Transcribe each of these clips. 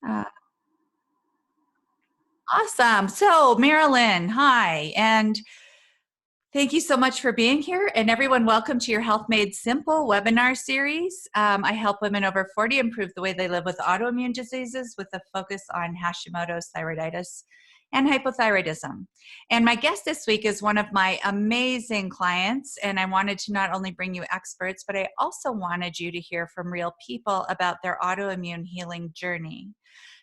Uh, awesome. So, Marilyn, hi, and thank you so much for being here. And everyone, welcome to your Health Made Simple webinar series. I help women over 40 improve the way they live with autoimmune diseases with a focus on Hashimoto's thyroiditis and hypothyroidism. And my guest this week is one of my amazing clients, and I wanted to not only bring you experts, but I also wanted you to hear from real people about their autoimmune healing journey.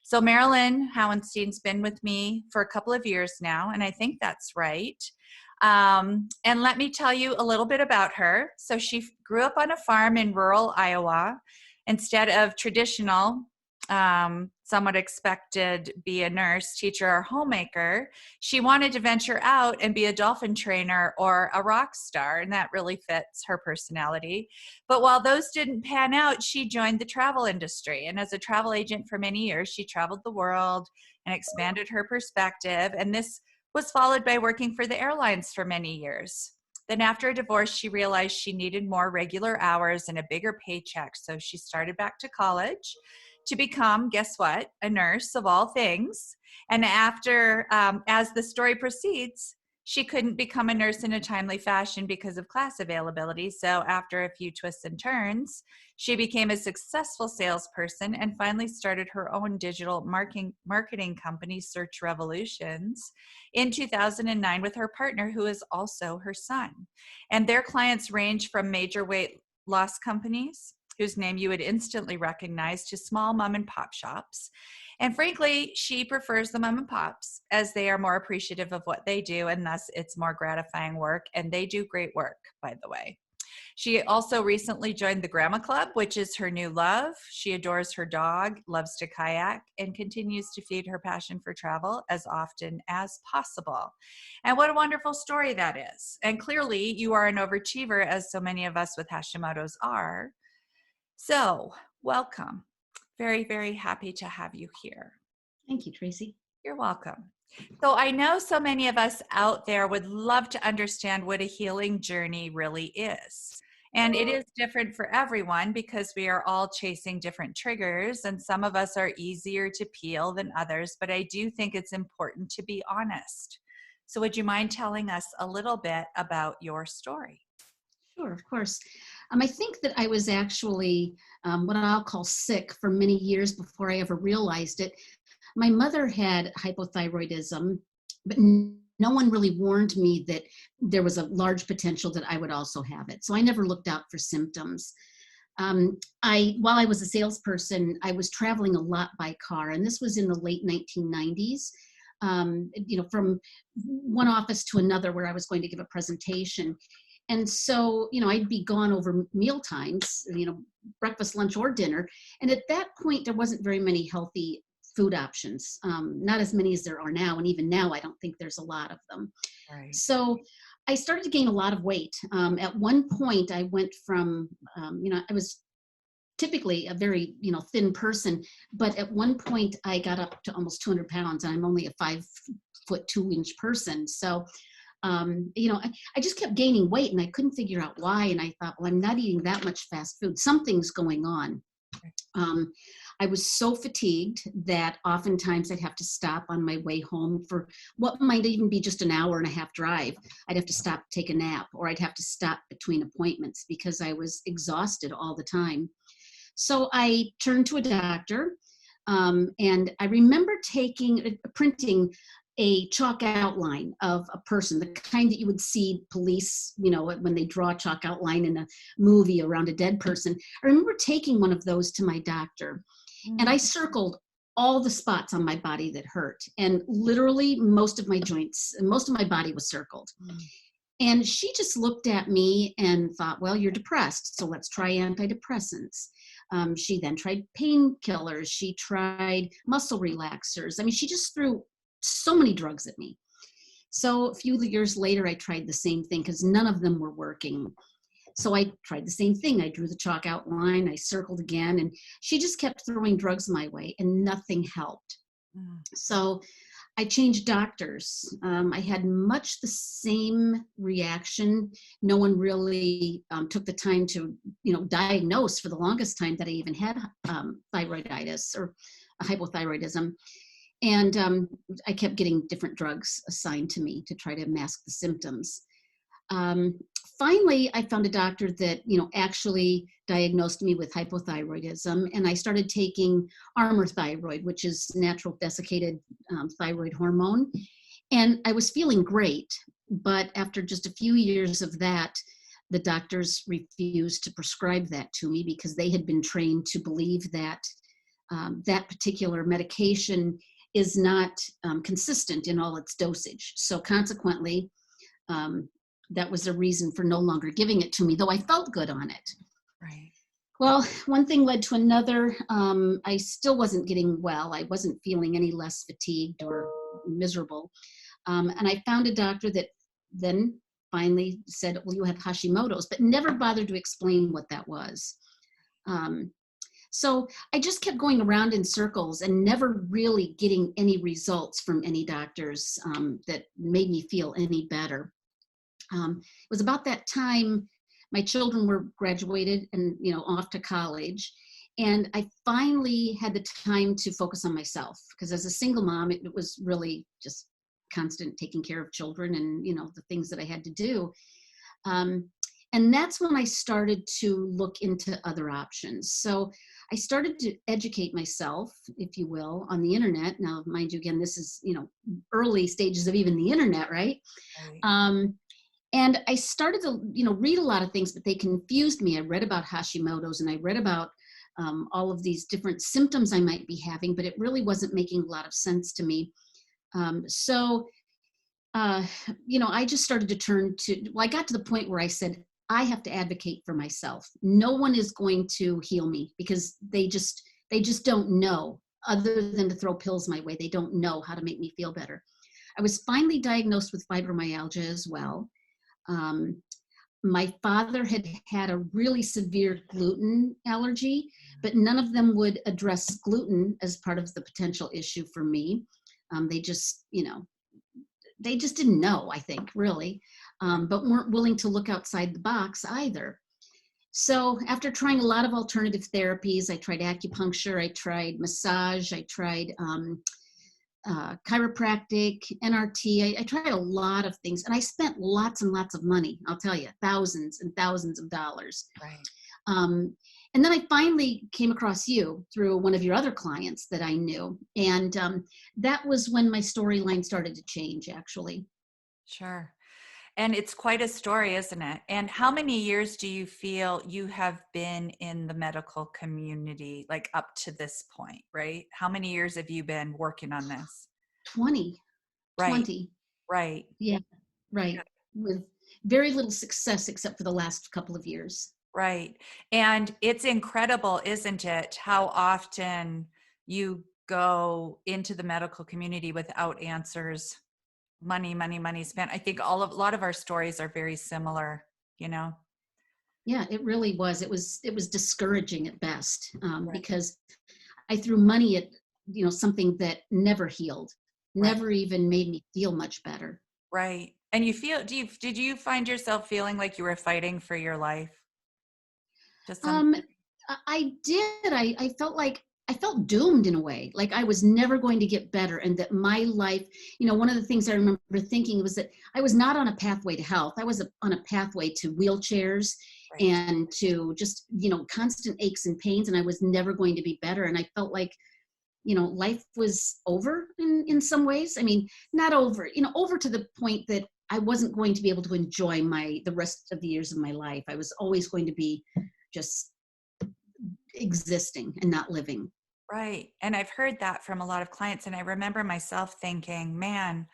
So Marilyn Howenstein's been with me for a couple of years now, and I think that's right. And let me tell you a little bit about her. So she grew up on a farm in rural Iowa. Instead of traditional, somewhat expected be a nurse, teacher, or homemaker, she wanted to venture out and be a dolphin trainer or a rock star, and that really fits her personality. But while those didn't pan out, she joined the travel industry. And as a travel agent for many years, she traveled the world and expanded her perspective. And this was followed by working for the airlines for many years. Then after a divorce, she realized she needed more regular hours and a bigger paycheck. So she started back to college to become, guess what, a nurse of all things. And after, as the story proceeds, she couldn't become a nurse in a timely fashion because of class availability. So after a few twists and turns, she became a successful salesperson and finally started her own digital marketing company, Search Revolutions, in 2009 with her partner, who is also her son. And their clients range from major weight loss companies, whose name you would instantly recognize, to small mom and pop shops. And frankly, she prefers the mom and pops as they are more appreciative of what they do, and thus it's more gratifying work, and they do great work, by the way. She also recently joined the Grandma Club, which is her new love. She adores her dog, loves to kayak, and continues to feed her passion for travel as often as possible. And what a wonderful story that is. And clearly, you are an overachiever, as so many of us with Hashimoto's are. So, welcome. Very, very happy to have you here. Thank you, Tracy. You're welcome. So I know so many of us out there would love to understand what a healing journey really is. And it is different for everyone because we are all chasing different triggers, and some of us are easier to peel than others, but I do think it's important to be honest. So would you mind telling us a little bit about your story? Sure, of course. I think that I was actually what I'll call sick for many years before I ever realized it. My mother had hypothyroidism, but no one really warned me that there was a large potential that I would also have it. So I never looked out for symptoms. While I was a salesperson, I was traveling a lot by car, and this was in the late 1990s. From one office to another where I was going to give a presentation. And so, I'd be gone over meal times, breakfast, lunch, or dinner. And at that point, there wasn't very many healthy food options, not as many as there are now. And even now, I don't think there's a lot of them. Right. So I started to gain a lot of weight. At one point, I went from, I was typically a very, thin person. But at one point, I got up to almost 200 pounds. And I'm only a 5'2" person. So I just kept gaining weight and I couldn't figure out why. And I thought, well, I'm not eating that much fast food. Something's going on. I was so fatigued that oftentimes I'd have to stop on my way home for what might even be just an hour and a half drive. I'd have to stop, take a nap, or I'd have to stop between appointments because I was exhausted all the time. So I turned to a doctor, and I remember printing a chalk outline of a person, the kind that you would see police, when they draw a chalk outline in a movie around a dead person. I remember taking one of those to my doctor, and I circled all the spots on my body that hurt, and literally most of my joints, most of my body was circled. And she just looked at me and thought, well, you're depressed, so let's try antidepressants. She then tried painkillers. She tried muscle relaxers. I mean, she just threw so many drugs at me. So a few years later, I tried the same thing because none of them were working. So I tried the same thing. I drew the chalk outline, I circled again, and she just kept throwing drugs my way and nothing helped. So I changed doctors. I had much the same reaction. No one really took the time to, diagnose for the longest time that I even had thyroiditis or hypothyroidism. And I kept getting different drugs assigned to me to try to mask the symptoms. Um, Finally, I found a doctor that, actually diagnosed me with hypothyroidism, and I started taking Armour thyroid, which is natural desiccated thyroid hormone. And I was feeling great, but after just a few years of that, the doctors refused to prescribe that to me because they had been trained to believe that that particular medication is not consistent in all its dosage. So consequently, that was a reason for no longer giving it to me, though I felt good on it. Right. Well, one thing led to another. I still wasn't getting well. I wasn't feeling any less fatigued or miserable. And I found a doctor that then finally said, well, you have Hashimoto's, but never bothered to explain what that was. So I just kept going around in circles and never really getting any results from any doctors that made me feel any better. It was about that time my children were graduated and off to college, and I finally had the time to focus on myself, because as a single mom, it was really just constant taking care of children and the things that I had to do. And that's when I started to look into other options. So I started to educate myself, if you will, on the internet. Now, mind you, again, this is, early stages of even the internet, right? Right. And I started to, read a lot of things, but they confused me. I read about Hashimoto's and I read about all of these different symptoms I might be having, but it really wasn't making a lot of sense to me. I just started to turn to, I got to the point where I said, I have to advocate for myself. No one is going to heal me because they just don't know, other than to throw pills my way. They don't know how to make me feel better. I was finally diagnosed with fibromyalgia as well. My father had had a really severe gluten allergy, but none of them would address gluten as part of the potential issue for me. They just didn't know, I think, really, but weren't willing to look outside the box either. So after trying a lot of alternative therapies, I tried acupuncture, I tried massage, I tried chiropractic, NRT. I tried a lot of things, and I spent lots and lots of money. I'll tell you, thousands and thousands of dollars. Right. And then I finally came across you through one of your other clients that I knew. And that was when my storyline started to change, actually. Sure. And it's quite a story, isn't it? And how many years do you feel you have been in the medical community, like up to this point, right? How many years have you been working on this? 20. Right. 20. Right. Yeah, right. With very little success except for the last couple of years. Right. And it's incredible, isn't it, how often you go into the medical community without answers. Money, money, money spent. I think a lot of our stories are very similar, Yeah, it really was. It was discouraging at best, Right. because I threw money at something that never healed, Right. never even made me feel much better. Right. And did you find yourself feeling like you were fighting for your life? Just some. Um, I did. I felt doomed in a way, like I was never going to get better, and that my life, one of the things I remember thinking was that I was not on a pathway to health. I was on a pathway to wheelchairs Right. and to just, constant aches and pains, and I was never going to be better. And I felt like, life was over in some ways. I mean, not over, over to the point that I wasn't going to be able to enjoy the rest of the years of my life. I was always going to be just existing and not living. Right. And I've heard that from a lot of clients. And I remember myself thinking, man,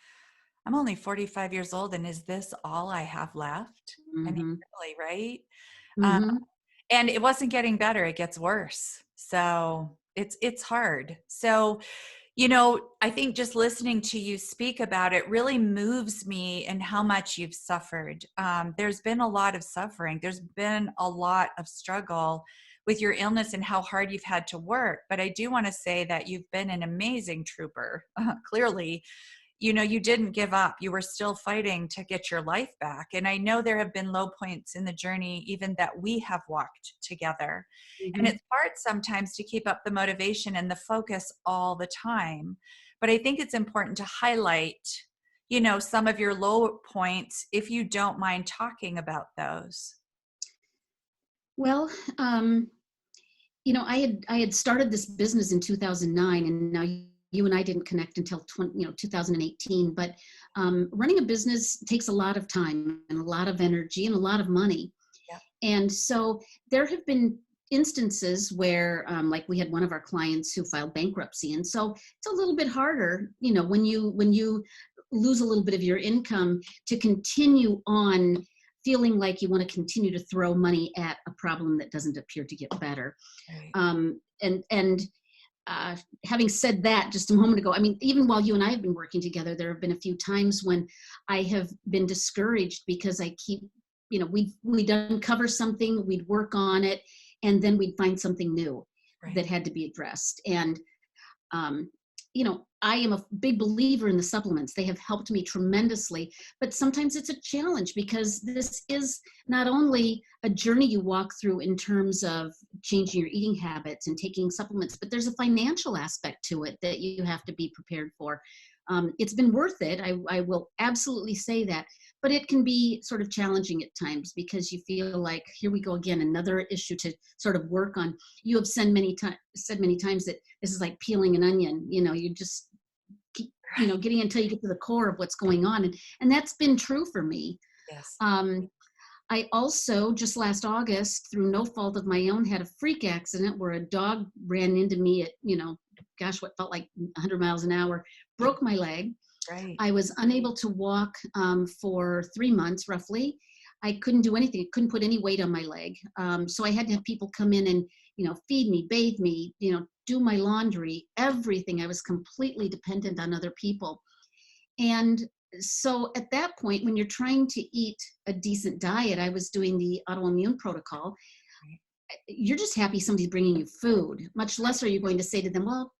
I'm only 45 years old. And is this all I have left? I mean, Mm-hmm. really, right? Um, Mm-hmm. and it wasn't getting better. It gets worse. So it's hard. So, I think just listening to you speak about it really moves me in how much you've suffered. There's been a lot of suffering. There's been a lot of struggle with your illness and how hard you've had to work. But I do want to say that you've been an amazing trooper, clearly. you didn't give up. You were still fighting to get your life back. And I know there have been low points in the journey, even that we have walked together. And Mhm. it's hard sometimes to keep up the motivation and the focus all the time. But I think it's important to highlight, some of your low points if you don't mind talking about those. Well, I had started this business in 2009, and now you and I didn't connect until 2018. But running a business takes a lot of time and a lot of energy and a lot of money. Yeah. And so there have been instances where, like we had one of our clients who filed bankruptcy, and so it's a little bit harder, when you lose a little bit of your income, to continue on feeling like you want to continue to throw money at a problem that doesn't appear to get better. Right. And having said that just a moment ago, I mean, even while you and I have been working together, there have been a few times when I have been discouraged because I keep, we'd uncover something, we'd work on it, and then we'd find something new that had to be addressed. And, I am a big believer in the supplements. They have helped me tremendously, but sometimes it's a challenge because this is not only a journey you walk through in terms of changing your eating habits and taking supplements, but there's a financial aspect to it that you have to be prepared for. It's been worth it. I will absolutely say that, but it can be sort of challenging at times because you feel like, here we go again, another issue to sort of work on. You have said many times that this is like peeling an onion. You just keep, getting until you get to the core of what's going on. And that's been true for me. Yes. I also, just last August, through no fault of my own, had a freak accident where a dog ran into me at, what felt like 100 miles an hour, broke my leg. Right. I was unable to walk for 3 months, roughly. I couldn't do anything. I couldn't put any weight on my leg. So I had to have people come in and, feed me, bathe me, do my laundry, everything. I was completely dependent on other people. And so at that point, when you're trying to eat a decent diet, I was doing the autoimmune protocol. You're just happy somebody's bringing you food. Much less are you going to say to them, well,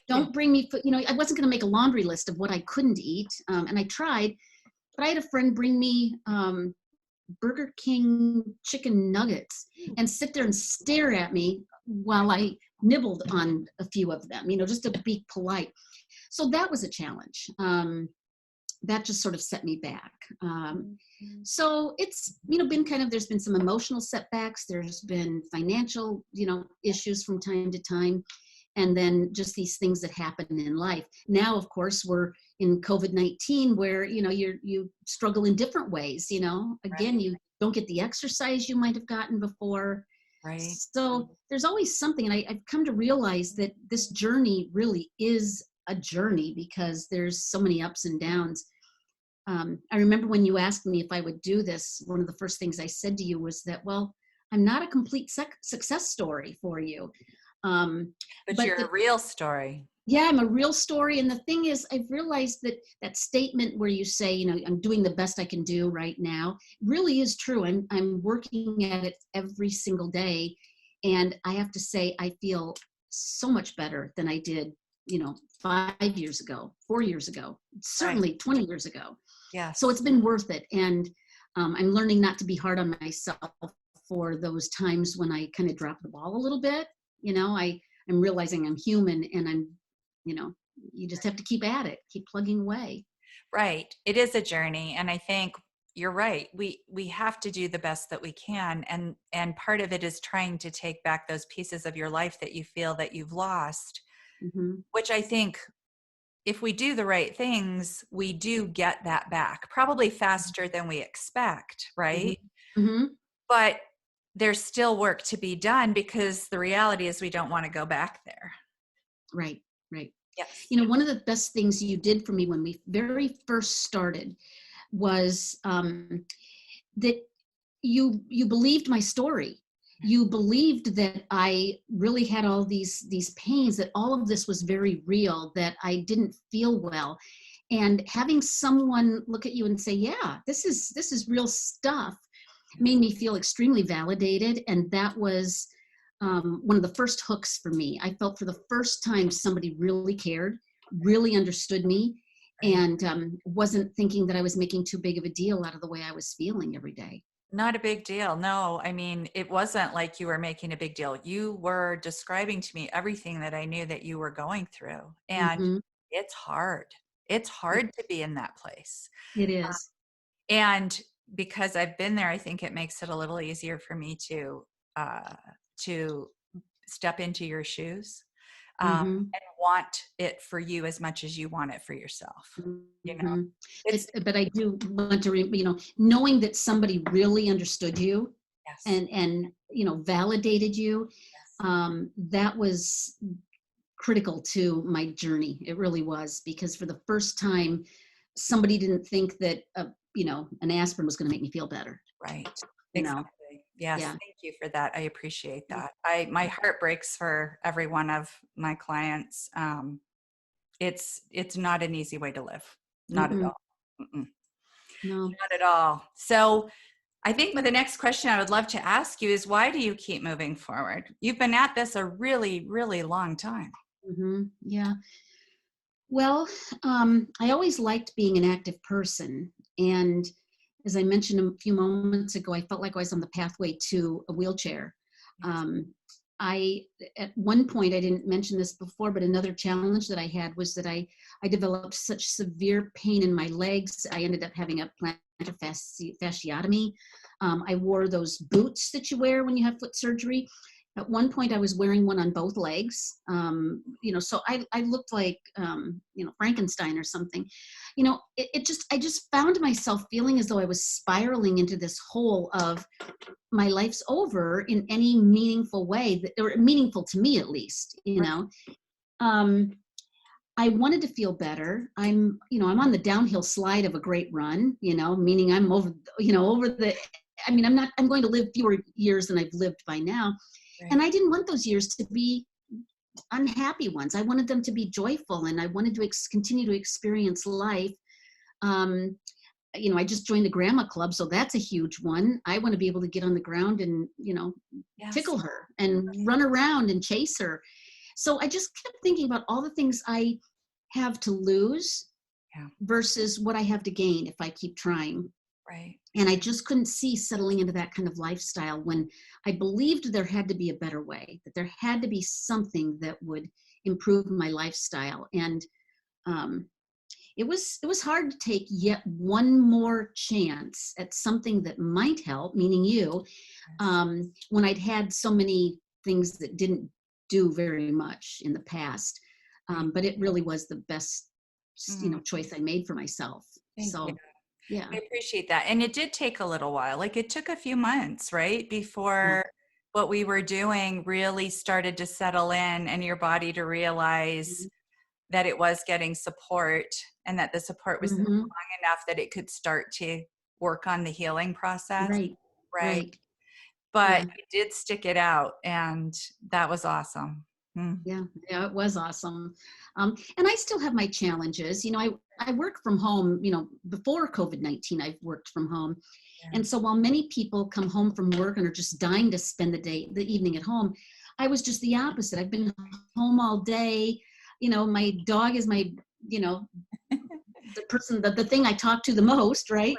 don't bring me food. I wasn't going to make a laundry list of what I couldn't eat. And I tried, but I had a friend bring me Burger King chicken nuggets and sit there and stare at me while I nibbled on a few of them, just to be polite. So that was a challenge. That just sort of set me back. So it's, been there's been some emotional setbacks. There's been financial, issues from time to time. And then just these things that happen in life. Now, of course, we're in COVID-19 where, you struggle in different ways, again, you don't get the exercise you might have gotten before. Right. So there's always something. And I've come to realize that this journey really is a journey because there's so many ups and downs. I remember when you asked me if I would do this, one of the first things I said to you was that, well, I'm not a complete success story for you. But you're a real story. Yeah, I'm a real story. And the thing is, I've realized that that statement where you say, I'm doing the best I can do right now really is true. I'm working at it every single day. And I have to say, I feel so much better than I did, 5 years ago, 4 years ago, certainly 20 years ago. Yeah. So it's been worth it. And I'm learning not to be hard on myself for those times when I kind of drop the ball a little bit. I'm realizing I'm human and I'm, you just have to keep at it, keep plugging away. Right. It is a journey. And I think you're right. We have to do the best that we can. And part of it is trying to take back those pieces of your life that you feel that you've lost, which I think if we do the right things, we do get that back, probably faster than we expect. Right. But there's still work to be done because the reality is we don't want to go back there. Right. Yes. One of the best things you did for me when we very first started was that you believed my story. You believed that I really had all these pains, that all of this was very real, that I didn't feel well. And having someone look at you and say, yeah, this is real stuff, made me feel extremely validated. And that was one of the first hooks for me. I felt for the first time somebody really cared, really understood me, Right. and wasn't thinking that I was making too big of a deal out of the way I was feeling every day. Not a big deal. No, I mean, it wasn't like you were making a big deal. You were describing to me everything that I knew that you were going through. And Hmm. it's hard. It's hard to be in that place. It is. And because I've been there, I think it makes it a little easier for me uh, to step into your shoes, Hmm. and want it for you as much as you want it for yourself. You know, Hmm. it's But I do want to, knowing that somebody really understood you yes, and validated you, yes, that was critical to my journey. It really was, because for the first time, somebody didn't think that an aspirin was going to make me feel better. right, You know, exactly. Yes, yeah. thank you for that. I appreciate that. My heart breaks for every one of my clients. It's not an easy way to live, not at Mm-mm, all. Mm-mm. no. Not at all. So I think the next question I would love to ask you is, why do you keep moving forward? You've been at this a really, really long time. Yeah. Well, I always liked being an active person. And as I mentioned a few moments ago, I felt like I was on the pathway to a wheelchair. Yes. Um, at one point, I didn't mention this before, but another challenge that I had was that I developed such severe pain in my legs. I ended up having a plantar fasciotomy. I wore those boots that you wear when you have foot surgery. At one point, I was wearing one on both legs. So I looked like, Frankenstein or something. I just found myself feeling as though I was spiraling into this hole of my life's over in any meaningful way, or meaningful to me at least. Um, I wanted to feel better. I'm on the downhill slide of a great run. Meaning I'm over the. I mean, I'm going to live fewer years than I've lived by now. And Right. I didn't want those years to be unhappy ones. I wanted them to be joyful, and I wanted to continue to experience life. Um, I just joined the grandma club, so that's a huge one. I want to be able to get on the ground and, Yes. tickle her and run around and chase her. So I just kept thinking about all the things I have to lose Yeah. versus what I have to gain if I keep trying. Right. And I just couldn't see settling into that kind of lifestyle when I believed there had to be a better way, that there had to be something that would improve my lifestyle. And um, it was hard to take yet one more chance at something that might help, meaning you, Yes. when I'd had so many things that didn't do very much in the past. Right. But it really was the best, Mm, choice I made for myself. thank you. So, yeah. I appreciate that. And it did take a little while. Like it took a few months, right? Yeah. Before what we were doing really started to settle in and your body to realize that it was getting support and that the support was Mm-hmm. long enough that it could start to work on the healing process. Right. Right. Right. But Yeah. you did stick it out and that was awesome. Mm, Yeah. Yeah. It was awesome. And I still have my challenges. I work from home. Before COVID-19, I've worked from home. yeah. And so while many people come home from work and are just dying to spend the evening at home, I was just the opposite. I've been home all day. My dog is my, you know, the person, the thing I talk to the most, right?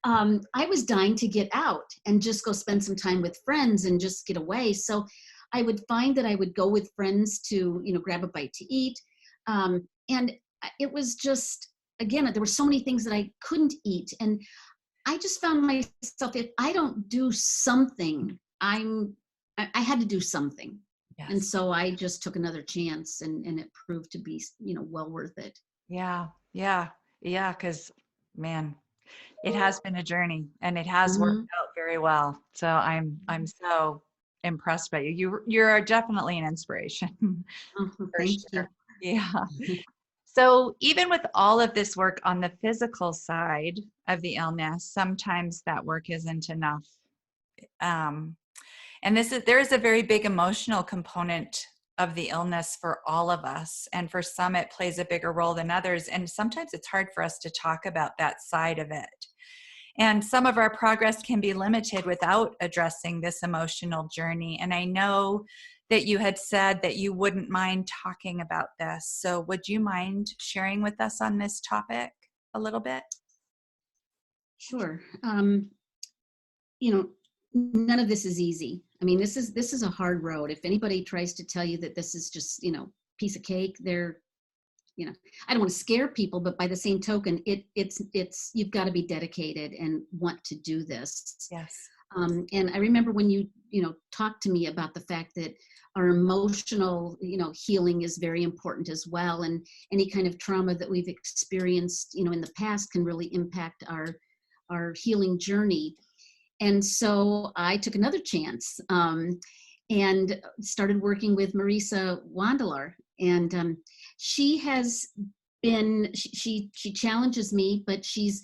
I was dying to get out and just go spend some time with friends and just get away. So I would find that I would go with friends to, grab a bite to eat. And it was just, again, there were so many things that I couldn't eat. And I just found myself, if I don't do something, I had to do something. And Yes. so I just took another chance, and it proved to be, well worth it. Yeah. Yeah. Yeah. Cause man, it has been a journey and it has worked Hmm. out very well. So I'm so impressed by you. You're definitely an inspiration Oh, for thank sure. you. Yeah. So even with all of this work on the physical side of the illness, sometimes that work isn't enough. Um, and there is a very big emotional component of the illness for all of us. And for some, it plays a bigger role than others. And sometimes it's hard for us to talk about that side of it. And some of our progress can be limited without addressing this emotional journey. And I know that you had said that you wouldn't mind talking about this. So would you mind sharing with us on this topic a little bit? Sure. None of this is easy. I mean, this is a hard road. If anybody tries to tell you that this is just, piece of cake, I don't want to scare people, but by the same token, it's you've got to be dedicated and want to do this. Yes. And I remember when you talked to me about the fact that our emotional, healing is very important as well. And any kind of trauma that we've experienced, in the past can really impact our healing journey. And so I took another chance and started working with Marisa Wandeler. And she has been, she challenges me, but she's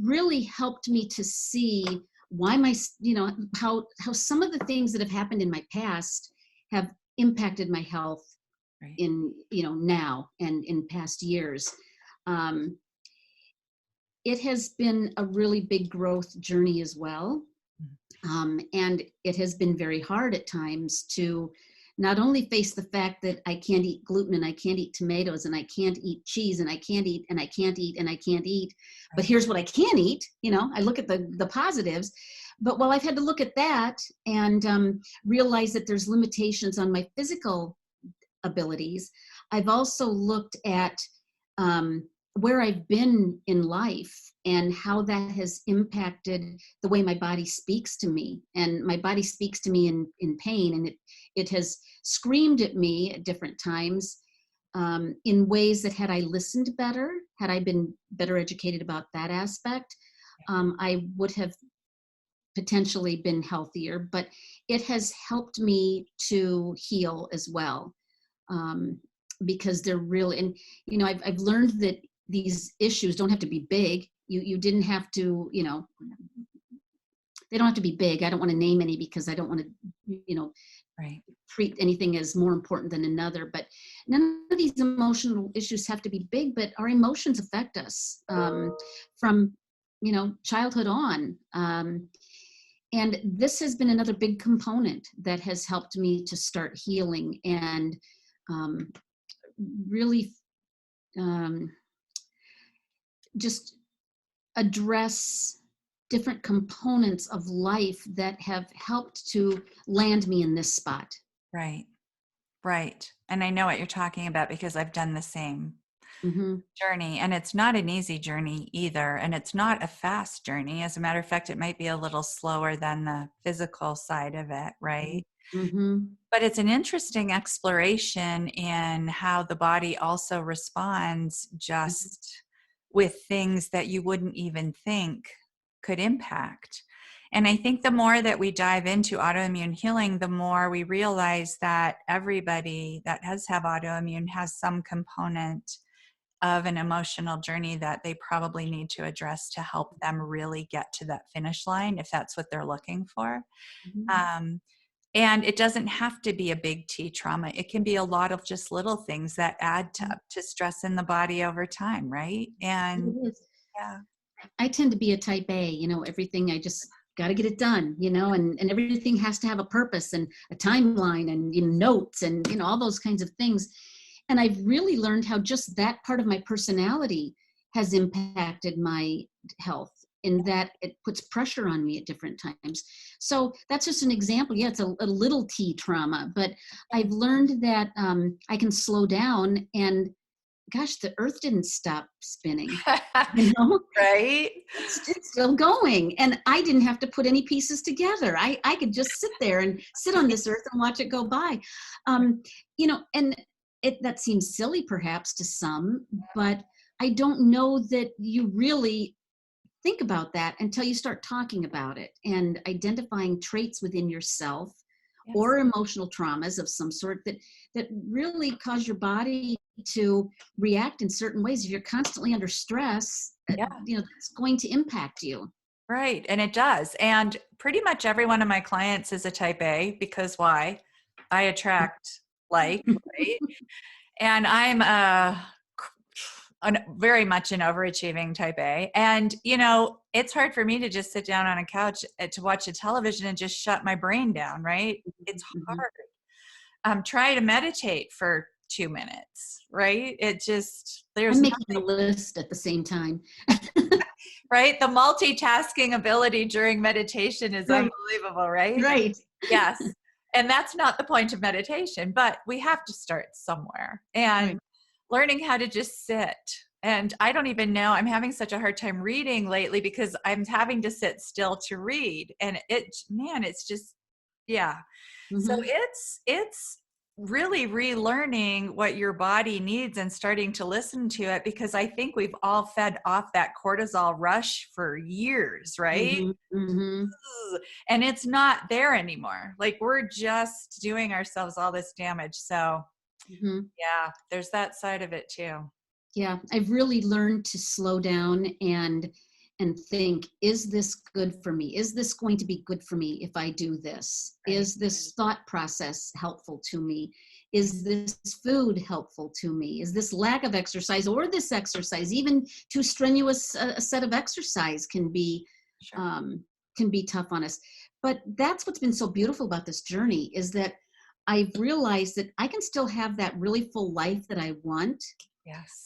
really helped me to see why how some of the things that have happened in my past have impacted my health right. in, now and in past years. It has been a really big growth journey as well. And it has been very hard at times to not only face the fact that I can't eat gluten and I can't eat tomatoes and I can't eat cheese and I can't eat and I can't eat and I can't eat, but here's what I can eat. I look at the positives, but while I've had to look at that and realize that there's limitations on my physical abilities, I've also looked at where I've been in life and how that has impacted the way my body speaks to me. And my body speaks to me in pain, and it has screamed at me at different times in ways that had I listened better, had I been better educated about that aspect, I would have potentially been healthier. But it has helped me to heal as well, because they're real. And I've learned that these issues don't have to be big. You didn't have to, they don't have to be big. I don't want to name any because I don't want to, right. treat anything as more important than another. But none of these emotional issues have to be big, but our emotions affect us from, childhood on. And this has been another big component that has helped me to start healing and really just address different components of life that have helped to land me in this spot. Right. Right. And I know what you're talking about because I've done the same journey, and it's not an easy journey either. And it's not a fast journey. As a matter of fact, it might be a little slower than the physical side of it. Right. But it's an interesting exploration in how the body also responds just with things that you wouldn't even think could impact. And I think the more that we dive into autoimmune healing, the more we realize that everybody that has autoimmune has some component of an emotional journey that they probably need to address to help them really get to that finish line, if that's what they're looking for. And it doesn't have to be a big T trauma. It can be a lot of just little things that add to stress in the body over time, right? And yeah, I tend to be a type A, everything, I just got to get it done, and everything has to have a purpose and a timeline and notes and, all those kinds of things. And I've really learned how just that part of my personality has impacted my health, in that it puts pressure on me at different times. So that's just an example. Yeah, it's a little T trauma, but I've learned that I can slow down, and gosh, the earth didn't stop spinning, right? It's still going. And I didn't have to put any pieces together. I could just sit there and sit on this earth and watch it go by. And that seems silly perhaps to some, but I don't know that you really think about that until you start talking about it and identifying traits within yourself or emotional traumas of some sort that really cause your body to react in certain ways. If you're constantly under stress, that's going to impact you. Right. And it does. And pretty much every one of my clients is a type A, because why? I attract like, right? And I'm very much an overachieving type A. And, you know, it's hard for me to just sit down on a couch to watch a television and just shut my brain down, right? It's Mhm. hard. Try to meditate for 2 minutes, right? It just, there's I'm making a nothing, list at the same time. right? The multitasking ability during meditation is Right, unbelievable, right? right, Yes. And that's not the point of meditation, but we have to start somewhere. And right. learning how to just sit. And I don't even know, I'm having such a hard time reading lately because I'm having to sit still to read. And it's just, yeah. So Hmm. it's really relearning what your body needs and starting to listen to it, because I think we've all fed off that cortisol rush for years, right? Hmm. Hmm. And it's not there anymore. Like, we're just doing ourselves all this damage. So Hmm. yeah, there's that side of it too. Yeah, I've really learned to slow down and think, is this good for me? Is this going to be good for me if I do this? Right. Is this thought process helpful to me? Is this food helpful to me? Is this lack of exercise or this exercise, even too strenuous a set of exercise Sure. um, can be tough on us. But that's what's been so beautiful about this journey, is that I've realized that I can still have that really full life that I want. Yes.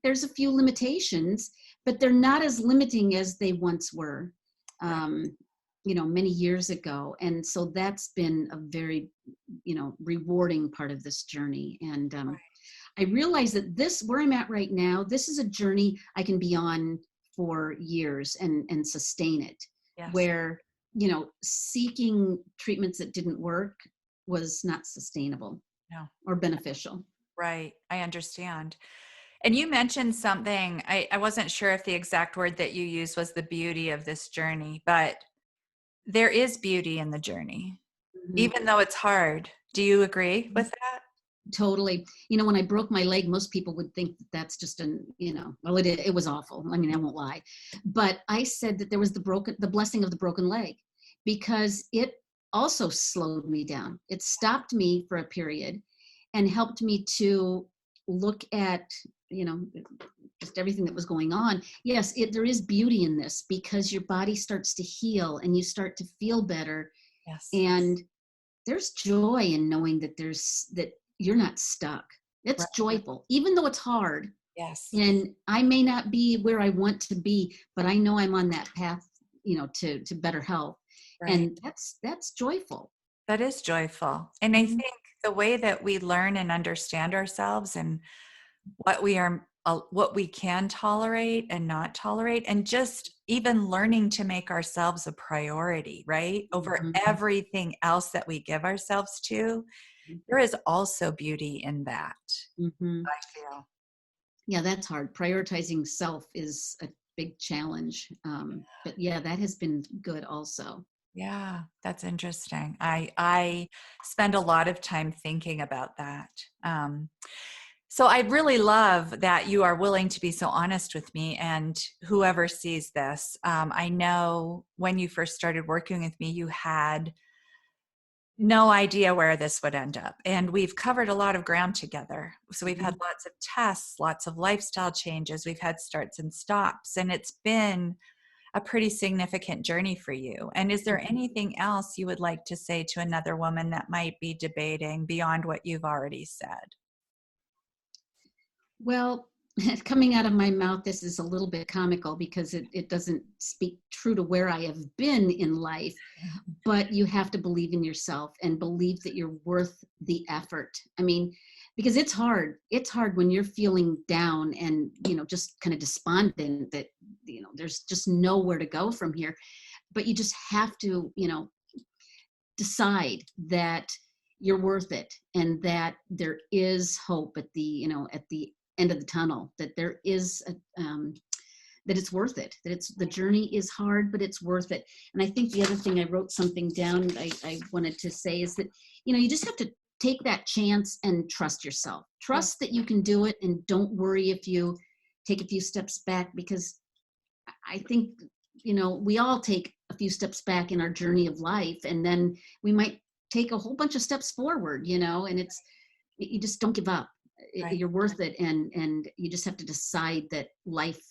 There's a few limitations, but they're not as limiting as they once were, Right. um, many years ago. And so that's been a very, rewarding part of this journey. And I realize that where I'm at right now, this is a journey I can be on for years and sustain it. Yes. Where, seeking treatments that didn't work was not sustainable No. or beneficial. Right. I understand. And you mentioned something, I wasn't sure if the exact word that you used was the beauty of this journey, but there is beauty in the journey, Mhm. even though it's hard. Do you agree with that? Totally. When I broke my leg, most people would think that that's just well, it was awful. I mean, I won't lie. But I said that there was the blessing of the broken leg, because it also slowed me down. It stopped me for a period and helped me to look at, you know, just everything that was going on. Yes, there is beauty in this, because your body starts to heal and you start to feel better. Yes. And there's joy in knowing that you're not stuck. It's Right. joyful, even though it's hard. Yes. And I may not be where I want to be, but I know I'm on that path, to better health. Right. And that's joyful. That is joyful. And I Mhm. think the way that we learn and understand ourselves and what we can tolerate and not tolerate, and just even learning to make ourselves a priority, right? Over Mhm. everything else that we give ourselves to, there is also beauty in that, Mhm. I feel. Yeah, that's hard. Prioritizing self is a big challenge. But yeah, that has been good also. Yeah, that's interesting. I spend a lot of time thinking about that. So I really love that you are willing to be so honest with me and whoever sees this. I know when you first started working with me, you had no idea where this would end up. And we've covered a lot of ground together. So we've had Mhm. lots of tests, lots of lifestyle changes. We've had starts and stops, and it's been a pretty significant journey for you. And is there anything else you would like to say to another woman that might be debating beyond what you've already said? Well, coming out of my mouth, this is a little bit comical, because it doesn't speak true to where I have been in life, but you have to believe in yourself and believe that you're worth the effort. I mean, because it's hard. It's hard when you're feeling down and, just kind of despondent that, there's just nowhere to go from here. But you just have to, decide that you're worth it, and that there is hope at the end of the tunnel, that there is that it's worth it, that the journey is hard, but it's worth it. And I think the other thing, I wrote something down, I wanted to say, is that, you just have to take that chance and trust yourself. Yeah. Trust that you can do it, and don't worry if you take a few steps back, because I think, we all take a few steps back in our journey of life, and then we might take a whole bunch of steps forward, and you just don't give up. Right. you're worth it. And you just have to decide that life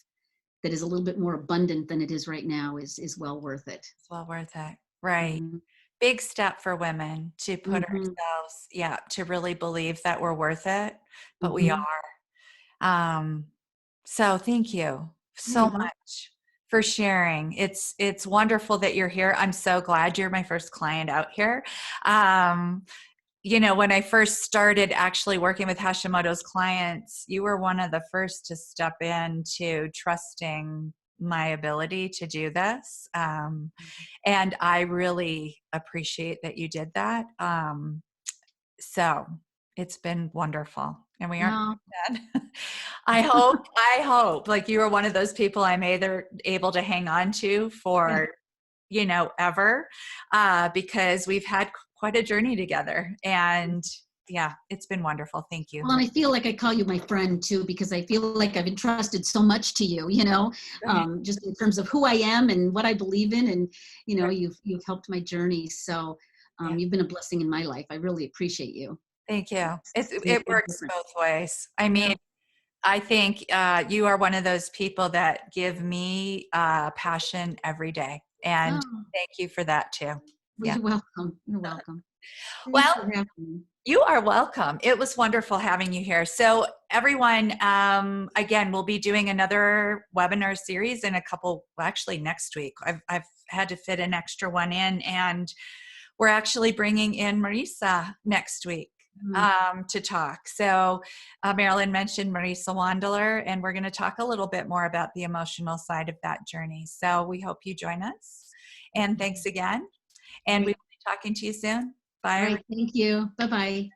that is a little bit more abundant than it is right now is well worth it. It's well worth it. Right. Mhm. Big step for women to put Mhm. ourselves, yeah, to really believe that we're worth it, but we Mhm. are. Um, so thank you Yeah, so you're welcome. much for sharing. It's wonderful that you're here. I'm so glad you're my first client out here. Um, when I first started actually working with Hashimoto's clients, you were one of the first to step into trusting my ability to do this. And I really appreciate that you did that. So it's been wonderful. And we aren't No. done. I hope like you were one of those people I'm either able to hang on to Yeah. for, ever, because we've had quite a journey together. And yeah, it's been wonderful. Thank you. Well, and I feel like I call you my friend too, because I feel like I've entrusted so much to you, Right. just in terms of who I am and what I believe in. And, Right. you've helped my journey. So Yeah. you've been a blessing in my life. I really appreciate you. Thank you. It's made It a big works difference. both ways. I Yeah. mean, I think you are one of those people that give me passion every day. And Oh, thank you for that too. well, Yeah. you're welcome. You're welcome. Thanks Well, for having me. you are welcome. It was wonderful having you here. So, everyone, again, we'll be doing another webinar series in actually next week. I've had to fit an extra one in, and we're actually bringing in Marisa next week Mhm. to talk. So, Marilyn mentioned Marisa Wandeler, and we're going to talk a little bit more about the emotional side of that journey. So, we hope you join us. And thanks again. All And we right. will be talking to you soon. All Bye. right. Thank you. Bye-bye.